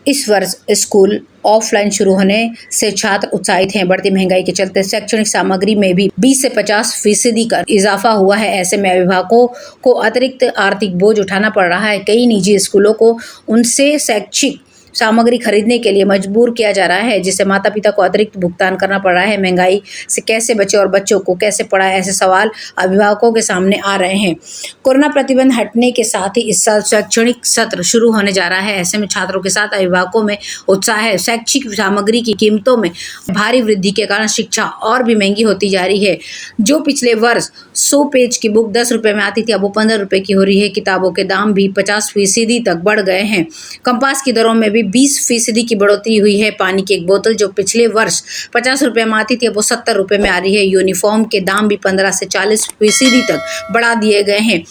इस वर्ष school offline शुरू होने से छात्र उत्साहित हैं। बढ़ती महंगाई के चलते शैक्षणिक सामग्री में भी 20 से 50% का इजाफा हुआ है। ऐसे में अभिभावकों को अतिरिक्त आर्थिक बोझ उठाना पड़ रहा है। कई निजी स्कूलों को उनसे शैक्षिक सामग्री खरीदने के लिए मजबूर किया जा रहा है, जिससे माता पिता को अतिरिक्त भुगतान करना पड़ रहा है। महंगाई से कैसे बचे और बच्चों को कैसे पढ़ाएं, ऐसे सवाल अभिभावकों के सामने आ रहे हैं। कोरोना प्रतिबंध हटने के साथ ही इस साल शैक्षणिक सत्र शुरू होने जा रहा है। ऐसे में छात्रों के साथ अभिभावकों में उत्साह है। शैक्षिक सामग्री की कीमतों में भारी वृद्धि के कारण शिक्षा और भी महंगी होती जा रही है। जो पिछले वर्ष 100 पेज की बुक 10 रुपए में आती थी, अब वो 15 रुपए की हो रही है। किताबों के दाम भी 50% तक बढ़ गए हैं। कंपास की दरों में भी 20% की बढ़ोतरी हुई है। पानी की एक बोतल जो पिछले वर्ष 50 रुपए में आती थी, अब वो 70 रुपए में आ रही है। यूनिफॉर्म के दाम भी 15 से 40% तक बढ़ा दिए गए हैं।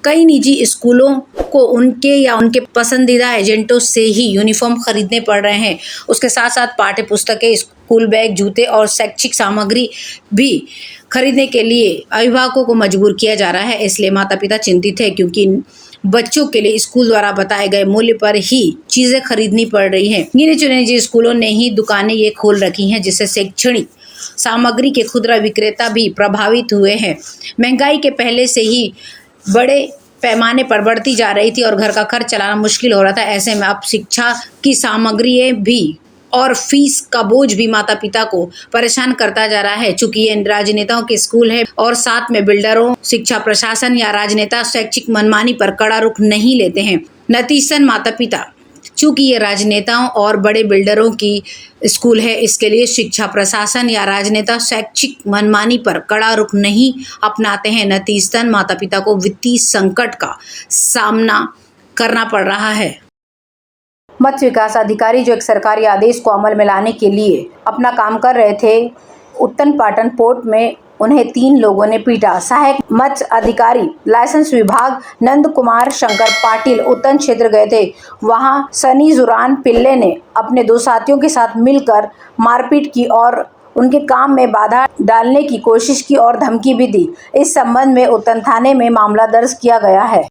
कई निजी स्कूलों को उनके या उनके पसंदीदा एजेंटों से ही यूनिफॉर्म खरीदने पड़ रहे हैं। उसके साथ साथ पाठ्य पुस्तकें, स्कूल बैग, जूते और शैक्षिक सामग्री भी खरीदने के लिए अभिभावकों को मजबूर किया जा रहा है। इसलिए माता पिता चिंतित है, क्योंकि बच्चों के लिए स्कूल द्वारा बताए गए मूल्य पर ही चीजें खरीदनी पड़ रही हैं। गिने चुने निजी स्कूलों ने ही दुकानें ये खोल रखी हैं, जिससे शैक्षणिक सामग्री के खुदरा विक्रेता भी प्रभावित हुए हैं। महंगाई के पहले से ही बड़े पैमाने पर बढ़ती जा रही थी और घर का खर्च चलाना मुश्किल हो रहा था। ऐसे में अब शिक्षा की सामग्रियां भी और फीस का बोझ भी माता पिता को परेशान करता जा रहा है। चूंकि ये राजनेताओं के स्कूल है और साथ में बिल्डरों, शिक्षा प्रशासन या राजनेता शैक्षिक मनमानी पर कड़ा रुख नहीं लेते हैं। नतीजतन माता पिता, चूंकि ये राजनेताओं और बड़े बिल्डरों की स्कूल है, इसके लिए शिक्षा प्रशासन या राजनेता शैक्षिक मनमानी पर कड़ा रुख नहीं अपनाते हैं। नतीजतन माता पिता को वित्तीय संकट का सामना करना पड़ रहा है। मत्स्य विकास अधिकारी जो एक सरकारी आदेश को अमल में लाने के लिए अपना काम कर रहे थे, उत्तन-पाटन पोर्ट में उन्हें 3 लोगों ने पीटा। सहायक मत्स्य अधिकारी लाइसेंस विभाग नंद कुमार शंकर पाटिल उत्तन क्षेत्र गए थे। वहां सनी जुरान पिल्ले ने अपने 2 साथियों के साथ मिलकर मारपीट की और उनके काम में बाधा डालने की कोशिश की और धमकी भी दी। इस संबंध में उत्तन थाने में मामला दर्ज किया गया है।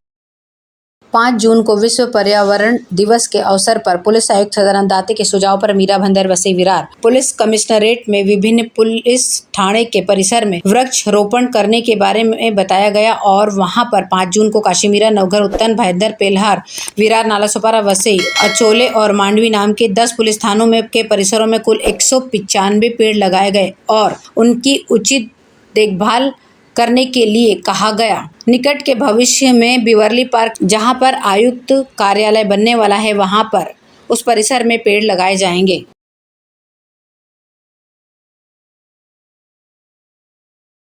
5 जून को विश्व पर्यावरण दिवस के अवसर पर पुलिस आयुक्त सदानंद दाते के सुझाव पर मीरा भंदर वसई विरार पुलिस कमिश्नरेट में विभिन्न पुलिस थाने के परिसर में वृक्ष रोपण करने के बारे में बताया गया और वहां पर 5 जून को काशीमीरा, नवघर, उत्तन, भाईंदर, पेल्हार, विरार, नालासोपारा, वसई, अचोले और मांडवी नाम के 10 पुलिस थानों में के परिसरों में कुल 195 पेड़ लगाए गए और उनकी उचित देखभाल करने के लिए कहा गया। निकट के भविष्य में बिवरली पार्क, जहां पर आयुक्त कार्यालय बनने वाला है, वहां पर उस परिसर में पेड़ लगाए जाएंगे।